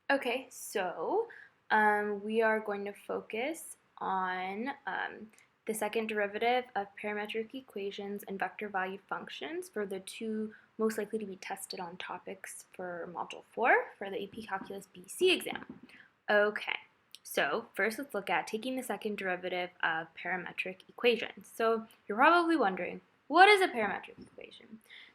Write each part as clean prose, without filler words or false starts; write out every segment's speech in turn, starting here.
Okay, so we are going to focus on the second derivative of parametric equations and vector valued functions for the two most likely to be tested on topics for Module 4 for the AP Calculus BC exam. Okay, so first let's look at taking the second derivative of parametric equations. So you're probably wondering, what is a parametric equation?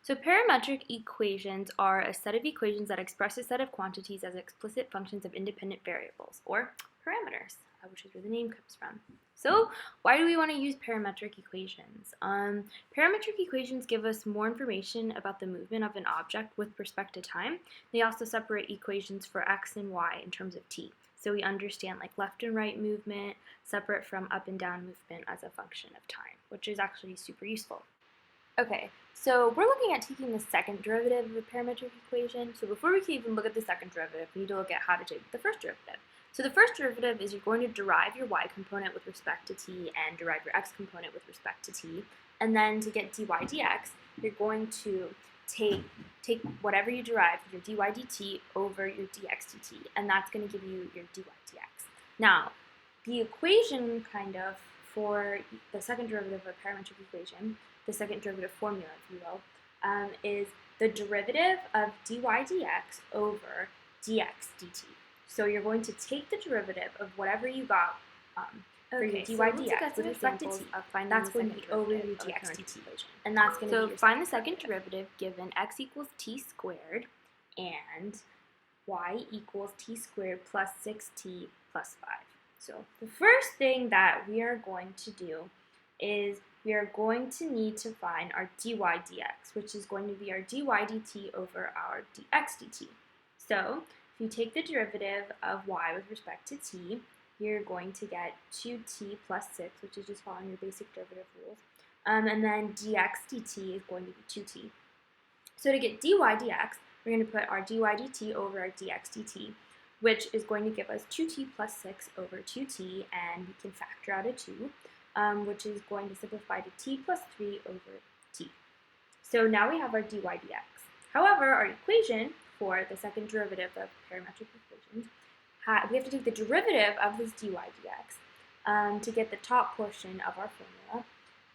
So parametric equations are a set of equations that express a set of quantities as explicit functions of independent variables, or parameters, which is where the name comes from. So why do we want to use parametric equations? Parametric equations give us more information about the movement of an object with respect to time. They also separate equations for x and y in terms of t. So we understand like left and right movement separate from up and down movement as a function of time, which is actually super useful. Okay, so we're looking at taking the second derivative of a parametric equation. So before we can even look at the second derivative, we need to look at how to take the first derivative. So the first derivative is you're going to derive your y component with respect to t and derive your x component with respect to t. And then to get dy dx, you're going to take whatever you derive, your dy dt over your dx dt, and that's going to give you your dy dx. Now, the equation kind of for the second derivative of a parametric equation, the second derivative formula, if you will, is the derivative of dy dx over dx dt. So you're going to take the derivative of whatever you got for your dy dx with respect to t. That's going to be over your dx dt. And that's going to be your find the second derivative given x equals t squared and y equals t squared plus 6t plus 5. So the first thing that we are going to do is we are going to need to find our dy dx, which is going to be our dy dt over our dx dt. So if you take the derivative of y with respect to t, you're going to get 2t plus 6, which is just following your basic derivative rules. And then dx dt is going to be 2t. So to get dy dx, we're going to put our dy dt over our dx dt, which is going to give us 2t plus 6 over 2t, and we can factor out a 2, which is going to simplify to t plus 3 over t. So now we have our dy dx. However, our equation for the second derivative of parametric equations, we have to take the derivative of this dy dx to get the top portion of our formula,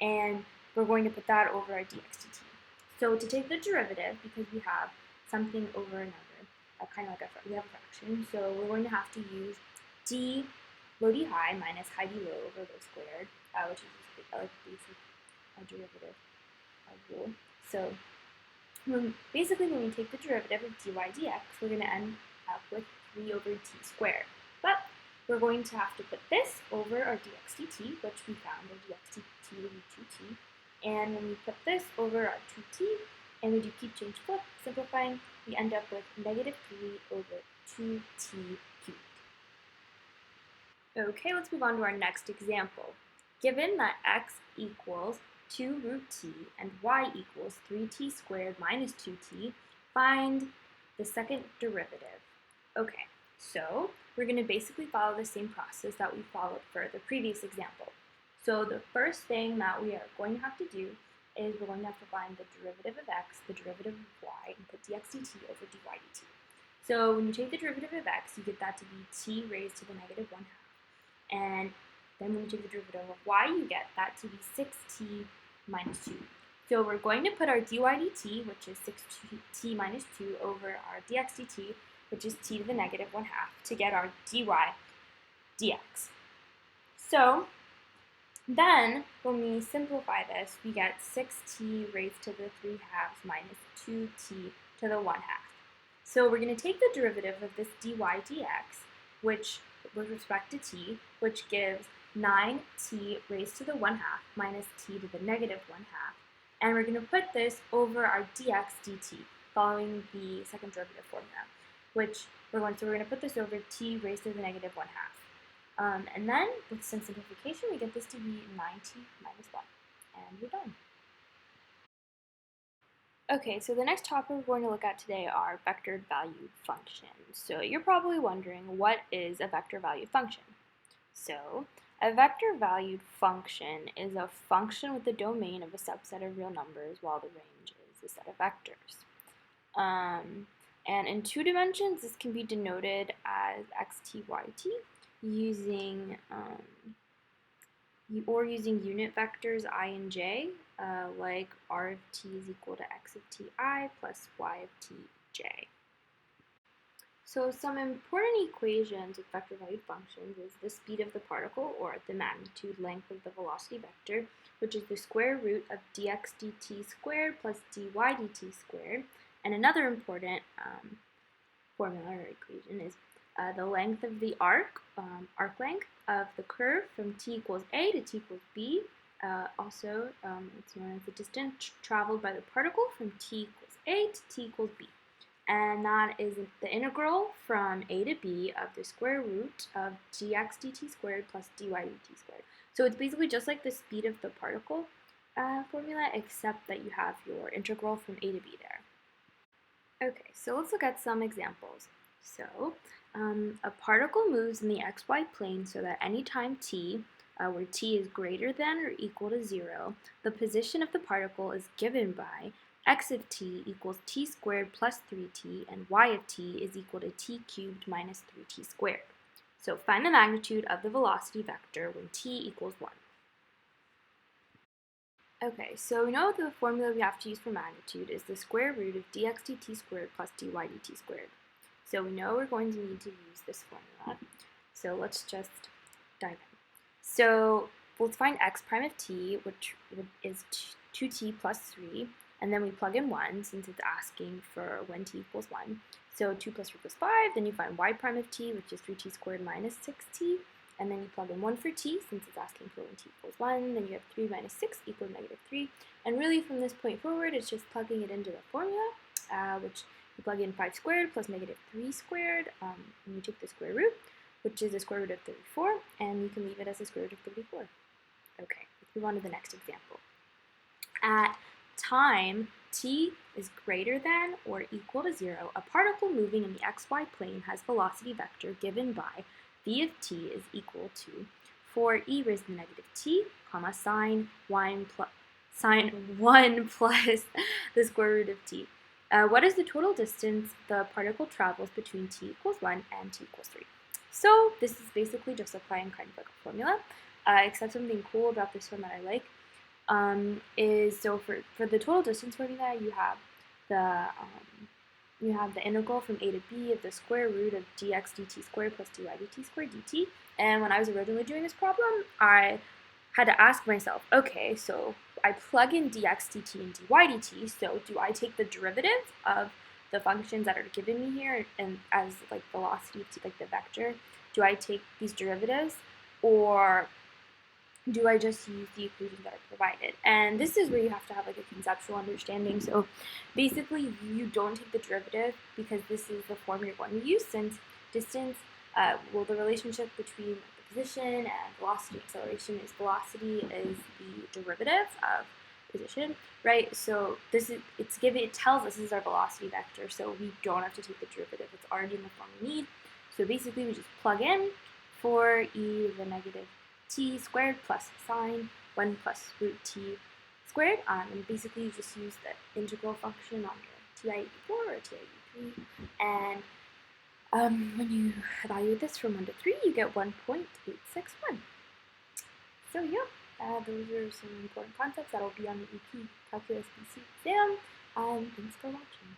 and we're going to put that over our dx dt. So to take the derivative, because we have something over another, kind of like we have a fraction, so we're going to have to use d low d high minus high d low over low squared, which is like basic derivative rule. So basically when we take the derivative of dy dx, we're going to end up with 3 over t squared. But we're going to have to put this over our dx dt, which we found our dx dt will be 2t. And when we put this over our 2t, and we do keep change flip, simplifying, we end up with negative 3 over 2t cubed. Okay, let's move on to our next example. Given that x equals 2 root t and y equals 3t squared minus 2t, find the second derivative. Okay, so we're going to basically follow the same process that we followed for the previous example. So the first thing that we are going to have to do is we're going to have to find the derivative of x, the derivative of y, and put dx dt over dy dt. So when you take the derivative of x, you get that to be t raised to the negative 1/2. And then when you take the derivative of y, you get that to be 6t minus 2. So we're going to put our dy dt, which is 6t minus 2, over our dx dt, which is t to the negative 1/2, to get our dy dx. So then, when we simplify this, we get 6t raised to the 3/2 minus 2t to the 1/2. So we're going to take the derivative of this dy dx, which with respect to t, which gives 9t raised to the 1/2 minus t to the negative 1/2. And we're going to put this over our dx dt, following the second derivative formula, which we're going to put this over t raised to the negative 1/2. And then, with some simplification, we get this to be 9t minus 1. And we're done. Okay, so the next topic we're going to look at today are vector valued functions. So you're probably wondering, what is a vector valued function? So a vector valued function is a function with the domain of a subset of real numbers while the range is a set of vectors. And in 2 dimensions, this can be denoted as xt, yt using using unit vectors I and j, like r of t is equal to x of ti plus y of tj. So some important equations with vector valued functions is the speed of the particle, or the magnitude length of the velocity vector, which is the square root of dx dt squared plus dy dt squared. And another important formula or equation is the length of the arc length of the curve from t equals a to t equals b. Also, it's known as the distance traveled by the particle from t equals a to t equals b. And that is the integral from a to b of the square root of dx dt squared plus dy dt squared. So it's basically just like the speed of the particle formula, except that you have your integral from a to b there. Okay, so let's look at some examples. So, a particle moves in the xy plane so that anytime t, where t is greater than or equal to 0, the position of the particle is given by x of t equals t squared plus 3t, and y of t is equal to t cubed minus 3t squared. So find the magnitude of the velocity vector when t equals 1. Okay, so we know the formula we have to use for magnitude is the square root of dx dt squared plus dy dt squared. So we know we're going to need to use this formula. So let's just dive in. So let's find x prime of t, which is 2t plus 3, and then we plug in 1 since it's asking for when t equals 1. So 2 plus 3 equals 5, then you find y prime of t, which is 3t squared minus 6t, and then you plug in 1 for t, since it's asking for when t equals 1, then you have 3 minus 6 equals negative 3, and really from this point forward, it's just plugging it into the formula, which you plug in 5 squared plus negative 3 squared, and you take the square root, which is the square root of 34, and you can leave it as the square root of 34. Okay, let's move on to the next example. At time t is greater than or equal to 0, a particle moving in the xy plane has velocity vector given by v of t is equal to 4e raised to the negative t, comma, sine 1 plus the square root of t. What is the total distance the particle travels between t equals 1 and t equals 3? So this is basically just applying kind of like a formula, except something cool about this one that I like is, so for the total distance formula, you have the integral from a to b of the square root of dx dt squared plus dy dt squared dt. And when I was originally doing this problem, I had to ask myself, okay, so I plug in dx dt and dy dt, so do I take the derivative of the functions that are given me here and as like velocity to like the vector? Do I take these derivatives, or do I just use the equations that are provided? And this is where you have to have like a conceptual understanding. So basically you don't take the derivative because this is the form you're going to use, since distance, the relationship between the position and velocity acceleration is velocity is the derivative of position, right? So it tells us this is our velocity vector, so we don't have to take the derivative. It's already in the form we need. So basically we just plug in 4e to the negative t squared plus sine 1 plus root t squared, and basically you just use the integral function on your TI-84 or TI-83, and when you evaluate this from 1 to 3, you get 1.861. So yeah, those are some important concepts that will be on the EP Calculus BC exam, and thanks for watching.